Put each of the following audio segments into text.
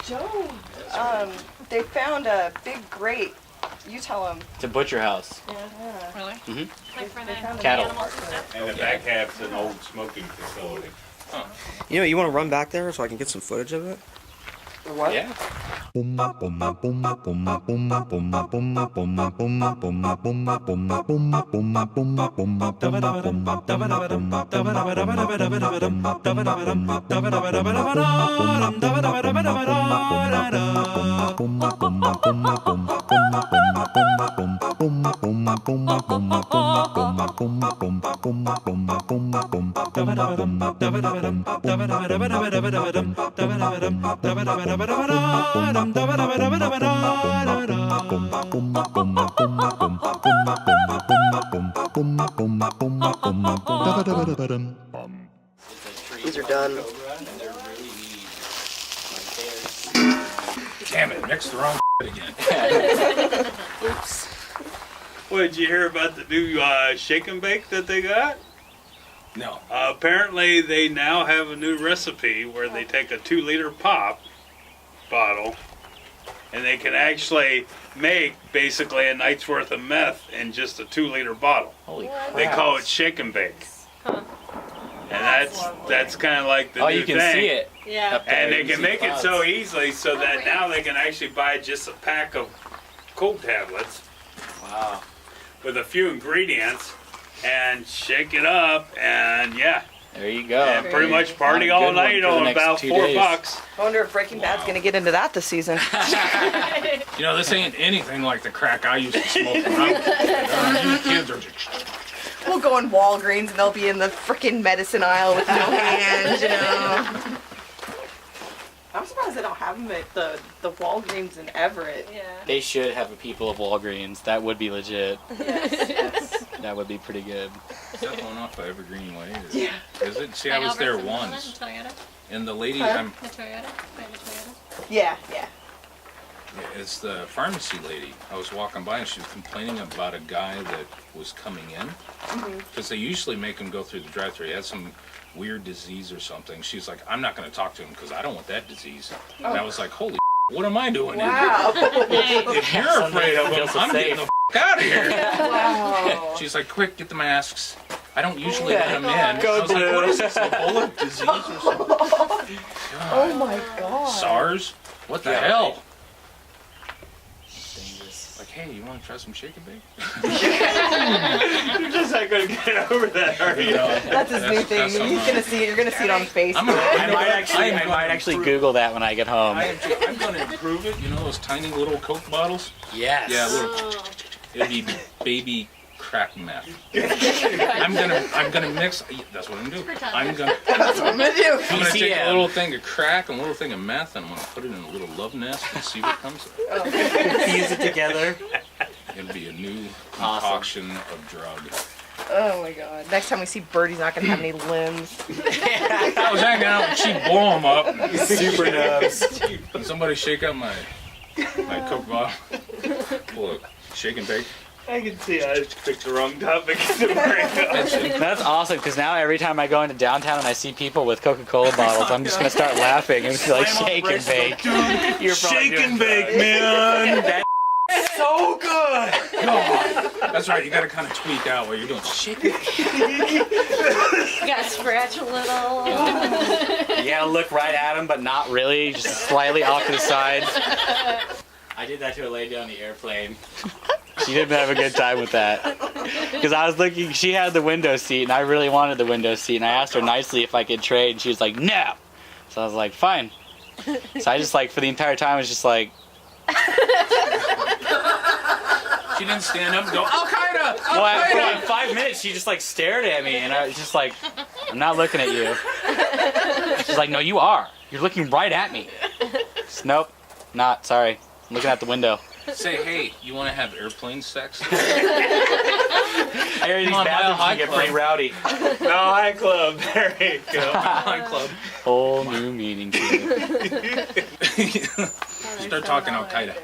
Joe. They found a big grate. You tell them. It's a butcher house. Yeah. Really? Mm-hmm. Like for the Cattle. animals and stuff? And the back half's an old smoking facility. You know, you want to run back there so I can get some footage of it? What? Yeah. These are done. Damn it, mixed the wrong again. Oops. What, did you hear about the new shake and bake that they got? No. Apparently they now have a new recipe where they take a 2-liter pop bottle and they can actually make basically a night's worth of meth in just a 2-liter bottle. Holy crap. They call it shake and bake. Huh. And that's kind of like the Oh, new you can thing. see it. Yeah. Up there. And they You can see make it clouds. so easily so that now they can actually buy just a pack of cold tablets Wow. with a few ingredients and shake it up and yeah, There you go. and pretty much party Not a all good one night for the on next about 2 $4. days. I wonder if Breaking Bad's gonna get into that this season. You know, this ain't anything like the crack I used to smoke when I was a kid. You kids are just... We'll go in Walgreens and they'll be in the freaking medicine aisle with no hands, you know. I'm surprised they don't have them at the Walgreens in Everett. Yeah. They should have a people of Walgreens. That would be legit. Yes. That would be pretty good. Is that one off by Evergreen Way? Yeah. Is it? See, I was there once. Toyota? And the lady, Huh? The Toyota? By the Toyota? Yeah, yeah. it's the pharmacy lady. I was walking by and she was complaining about a guy that was coming in. Because they usually make him go through the drive-thru. He had some weird disease or something. She's like, I'm not going to talk to him because I don't want that disease. And I was like, holy what am I doing Wow. here? If you're afraid of him, Feels so I'm getting safe. the out of here. Wow. She's like, quick, get the masks. I don't usually let them in. Go I was like, blue. what is this, Ebola disease or something? Oh my god. SARS? What the Yeah, hell? Dangerous. Like, hey, you want to try some shake and bake? You're just not gonna get over that, are you? That's his new thing. He's gonna see it. You're gonna see it on Facebook. I might actually Google that when I get home. I'm going to improve it. You know those tiny little Coke bottles? Yes. Yeah, little. It'll be baby crack meth. I'm gonna mix. That's what I'm gonna do. I'm gonna That's what I'm gonna do. take PCM. a little thing of crack and a little thing of meth, and I'm gonna put it in a little love nest and see what comes of it. Fuse it together. It'll be a new concoction of drug. Oh my god. Next time we see Bird, he's not gonna have any limbs. I was hanging out and she'd blow them up. Super nubs. And somebody shake up my Coke bottle. Look, shake and bake. I can see I picked the wrong topic to bring up. That's awesome because now every time I go into downtown and I see people with Coca-Cola bottles, I'm just gonna start laughing and be like, shake and bake. You're probably Shake and doing bake, man. So good. God. That's right, you gotta kind of tweak out what you're doing. Shake it. You gotta scratch a little. You gotta look right at them, but not really, just slightly off to the side. I did that to a lady on the airplane. She didn't have a good time with that. Because I was looking, she had the window seat, and I really wanted the window seat, and I asked her nicely if I could trade, and she was like, no! So I was like, fine. So I just like, for the entire time, was just like... She didn't stand up and go, Al-Qaeda! Well, after Al-Qaeda! like 5 minutes, she just like stared at me, and I was just like, I'm not looking at you. She's like, no, you are. You're looking right at me. Just, nope, not, sorry. I'm looking out the window. Say, hey, you want to have airplane sex? I hear these Come on, bathrooms Mile High can get Club. pretty rowdy. No, High Club. There you go. Fine Club. Whole new meaning to it. Start talking Al-Qaeda.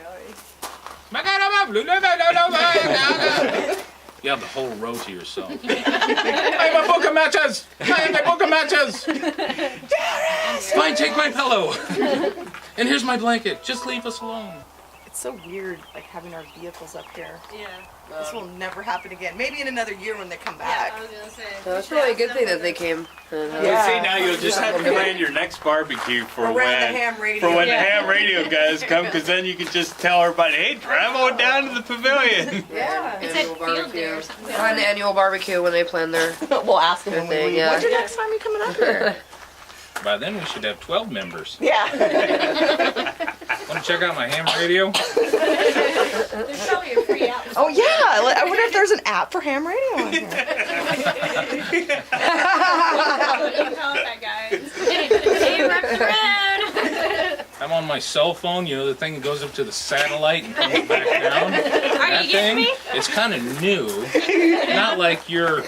You have the whole row to yourself. I have a book of matches! I have a book of matches! Fine, take my pillow! And here's my blanket. Just leave us alone. It's so weird, like having our vehicles up here. Yeah. This will never happen again. Maybe in another year when they come back. I was gonna say. That's probably a good thing that they came. Yeah. See, now you'll just have to plan your next barbecue for Around when the ham radio. for when Yeah. the ham radio guys come, because then you can just tell everybody, hey, drive on down to the pavilion. Yeah. It's at field day or something. An annual barbecue when they plan their. We'll ask them when we Good thing, leave. yeah. When's your next time you coming up here? By then we should have 12 members. Yeah. Want to check out my ham radio? There's probably a free app. Oh yeah. I wonder if there's an app for ham radio on here. What do you call it, that guy? Hey, rep the road. I'm on my cell phone, you know, the thing that goes up to the satellite and comes back down. Are That you getting thing, me? it's kind of new. Not like your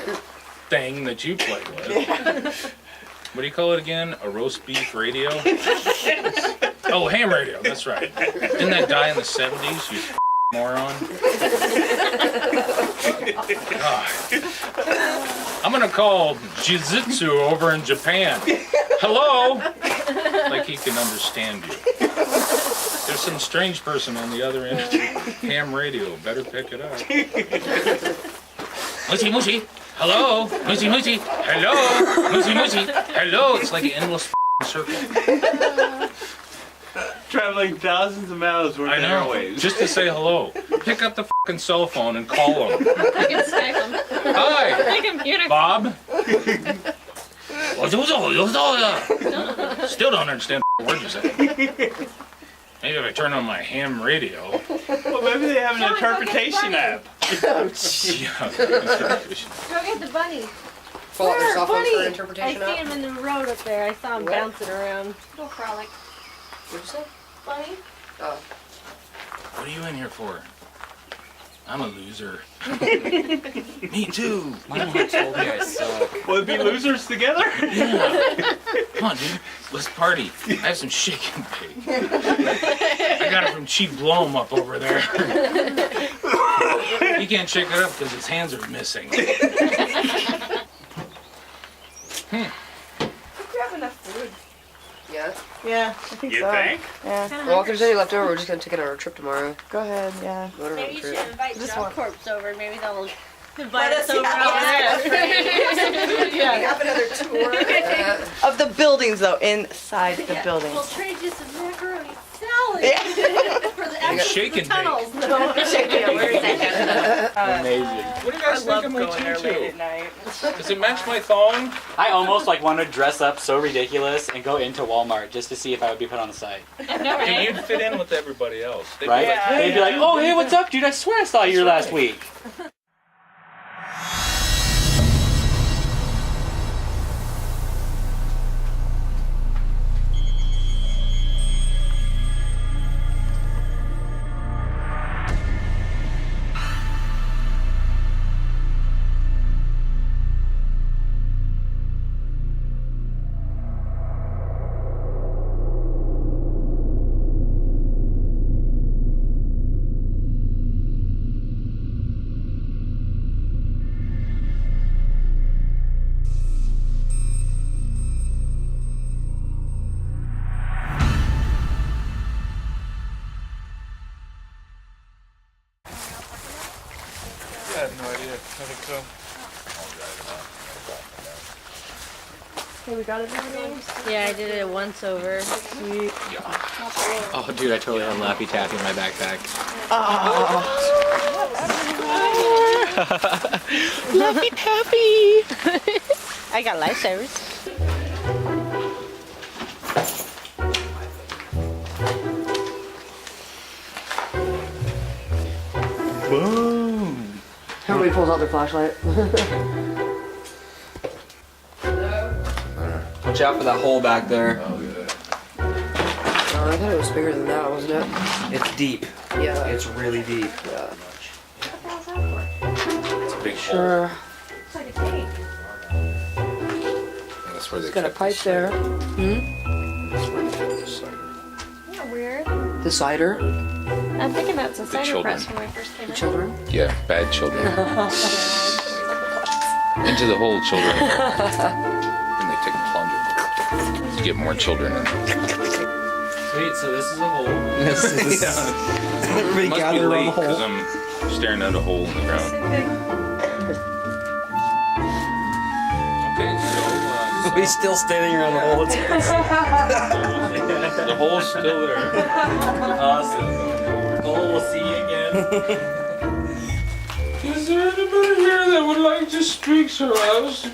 thing that you play with. What do you call it again? A roast beef radio? Oh, ham radio, that's right. Didn't that die in the 70s, you moron? God. I'm gonna call Jiu-Jitsu over in Japan. Hello? Like he can understand you. There's some strange person on the other end of the ham radio. Better pick it up. Mushi mushi. Hello. Mushi mushi. Hello. Mushi mushi. Hello. It's like an endless circle. Traveling thousands of miles worth I of know. airwaves. Just to say hello. Pick up the fucking cell phone and call them. I can Skype him. Hi, My computer. Bob. Still don't understand the word you said. Maybe if I turn on my ham radio. Well, maybe they have an interpretation app. Yeah. Go get the bunny. Pull out their cell phones for Bunny. interpretation I see out. him in the road up there. I saw him What? bouncing around. Little frolic. What'd you say? Bunny. Oh. What are you in here for? I'm a loser. Me too. My mom told me I suck. Will it be losers together? Yeah. Come on, dude. Let's party. I have some shake and bake. I got it from Cheap Blow 'em up over there. He can't shake it up because his hands are missing. I think we have enough food. Yeah. Yeah, I think You so. think? Yeah. Well, if there's any left over, we're just gonna take it on our trip tomorrow. Go ahead. Yeah. Motor Maybe home you trip. should invite This Drop one. Corpse over. Maybe they'll invite Let us us over. yeah, over there. We have another tour of the buildings, though, inside the buildings. We'll trade you some macaroni salad Yeah. for the And extras shake for and the bake. tunnels. No. Amazing. What do you guys think of my tutu? night. Does it match my thong? I almost like want to dress up so ridiculous and go into Walmart just to see if I would be put on the site. And you'd fit in with everybody else. They'd be Right? like, They'd be like, oh, hey, what's up, dude? I swear I saw you here last week. I have no idea. I think so. Hey, we got everything? Yeah, I did it once over. Sweet. Oh, dude, I totally had Laffy Taffy in my backpack. Laffy Taffy! I got lifesavers. Boom! Everybody pulls out their flashlight. Watch out for that hole back there. I thought it was bigger than that, wasn't it? It's deep. Yeah. It's really deep. Yeah. it's a big hole. Sure. It's like a tank. That's where they It's got a kept pipe the there. cider. Hmm? That's where they kept the cider. Isn't that weird? The cider. I'm thinking that's a cider children. press when I first came in. Children. Yeah, bad children. Into the hole, children. And they take a plunger to get more children in. So Sweet, so this is a hole. Everybody Must be gather around the late because hole. I'm staring at a hole in the ground. Okay, so He's still standing around the hole. the hole's still there. Awesome. Cole, we'll see you again. Is there anybody here that would like to streak her house?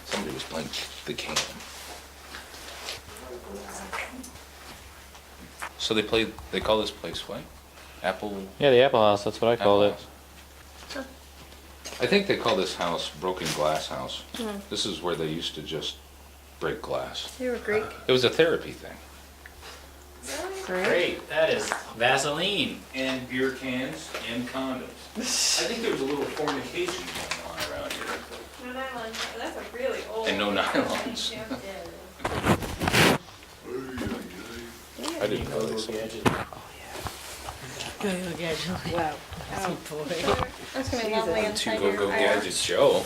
Somebody was playing the cam. So they call this place what? Apple? Yeah, the Apple House, that's what I called it. House. I think they call this house Broken Glass House. This is where they used to just break glass. You were Greek. It was a therapy thing. Great, that is Vaseline. And beer cans and condoms. I think there was a little fornication going on around here. No nylon. That's a really old. And no nylons. I didn't know this. Wow. Oh boy. That's gonna be lovely Two inside Go-Go your Gadget Joe.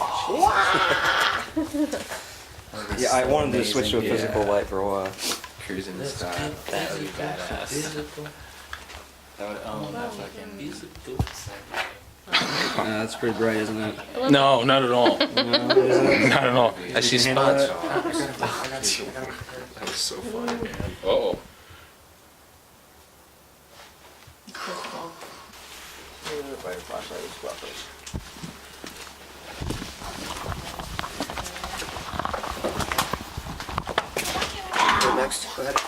Yeah, I wanted to switch to a physical light for a while. Cruising the sky. That would be badass. That would own that fucking That's pretty bright, isn't it? No, not at all. No, isn't it? Not at all. I see You can handle spots. That was so funny, man. Uh-oh. Go next. Go ahead.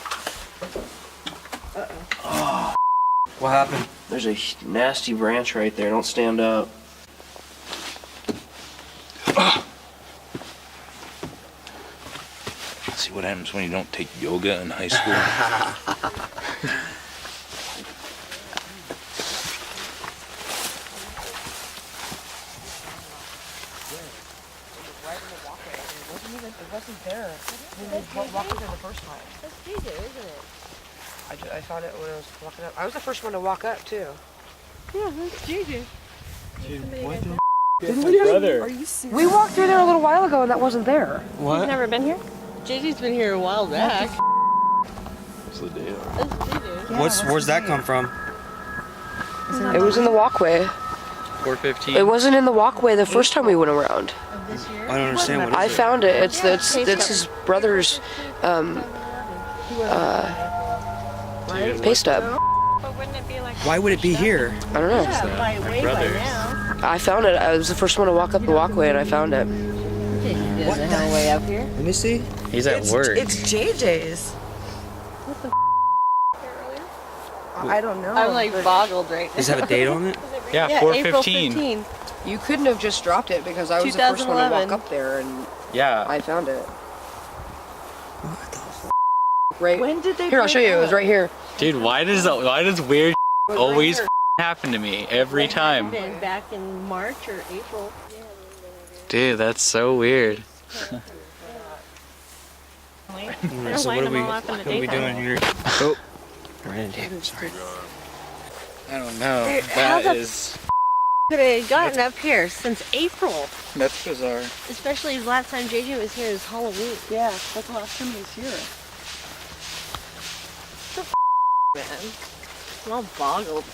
What happened? There's a nasty branch right there. Don't stand up. See what happens when you don't take yoga in high school? It wasn't there when they walked in the first time. That's JJ, isn't it? I found it when I was walking up. I was the first one to walk up too. Yeah, that's JJ. brother. We walked through there a little while ago and that wasn't there. You've never been here? JJ's been here a while back. What's the deal? That's JJ. Where's that come from? It was in the walkway. 415. It wasn't in the walkway the first time we went around. Of this year? I don't understand what I is it. found it. It's his brother's pay stub. But wouldn't it be like Why would it be here? I don't know. by way by brothers. now? I found it. I was the first one to walk up the walkway and I found it. What the hell way up here? Let me see. He's at work. It's JJ's. I don't know. I'm like boggled right now. Does it have a date on it? Yeah, April 415. 15. You couldn't have just dropped it because I was the first one to 2011. walk up there and Yeah. I found it. What the f? Right When did they here, I'll show you. It was right here. Dude, why does weird always happen to me every time? Been back in March or April. Dude, that's so weird. They're So lighting what are we, them all up in the what are we daytime. doing here? Oh. Ran into him. Sorry. I don't know. Dude, how That the is. Could have gotten up here since April. That's bizarre. Especially the last time JJ was here is Halloween. Yeah, that's the last time he was here. Man. I'm all boggled.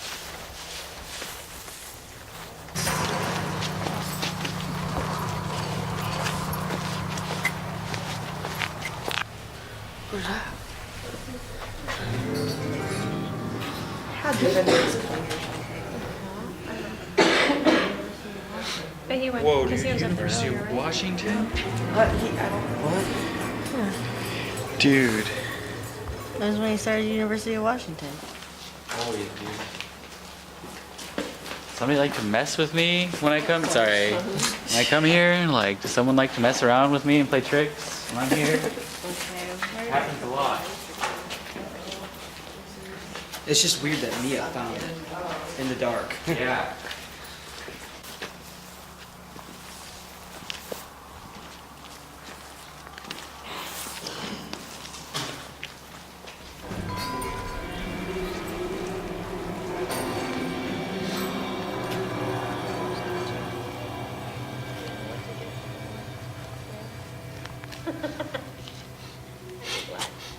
But he went Whoa, because dude, he was up there University earlier, of right? Washington? I don't Dude. That was when he started University of Washington. Holy dude. Somebody like to mess with me when I come? Sorry. When I come here, like, does someone like to mess around with me and play tricks when I'm here? Okay. Happens a lot. It's just weird that Mia found it in the dark. Yeah.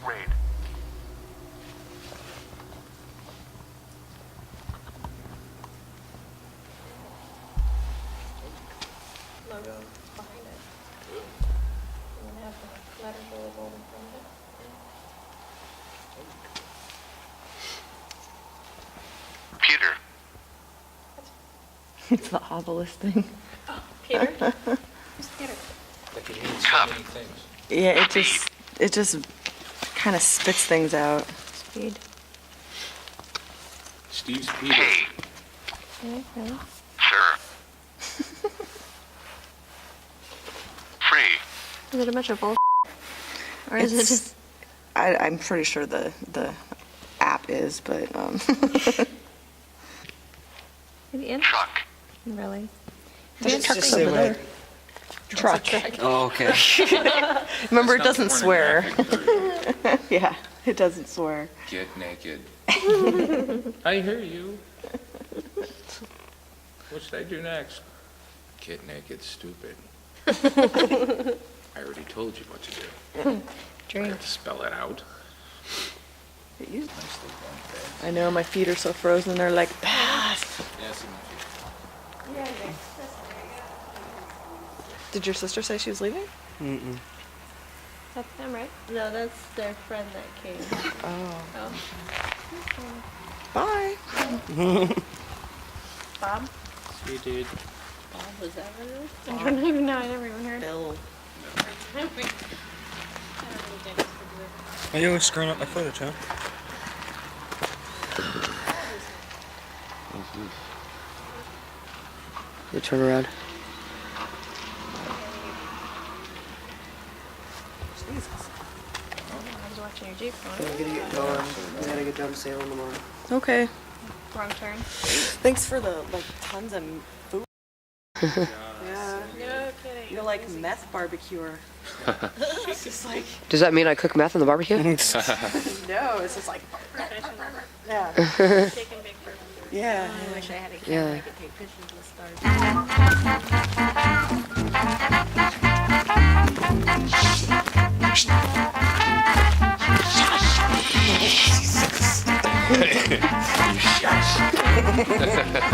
Raid. Logo behind it. And then have the letters really bold in front of it. Peter. It's the obelisk thing. Peter? Who's Peter? That could mean so Cup. many things. Yeah, it just kind of spits things out. Speed. Steve's Peter. Hey. Okay. Sure. Free. Is it a bunch of bull? Or is it It's- just... I'm pretty sure the app is, but Maybe in? Truck. Really? There's Truck just over say there. like truck. Oh, okay. Remember, it That's doesn't not swear. pornographic. Yeah, it doesn't swear. Get naked. I hear you. What should I do next? Get naked, stupid. I already told you what to do. I Drink. have to spell it out. It used- Nicely done, babe. I know, my feet are so frozen, they're like, pass. Yeah, see my feet. Did your sister say she was leaving? Mm-mm. That's them, right? No, that's their friend that came. Oh. Oh. Bye. Bob? You dude. Bob, was that what it was? I don't even know. I never even heard. Bill. Are you always screwing up my footage, huh? You turn around. I was watching your Jeep We going. gotta get going. We gotta get done sailing tomorrow. Okay. Wrong turn. Thanks for the like tons of food. Yeah. No kidding. You're like meth barbecuer. It's just like Does that mean I cook meth on the barbecue? no, it's just like yeah. Chicken big purpose. Yeah. I wish I had a camera. Yeah. I could take pictures of the stars. You shush.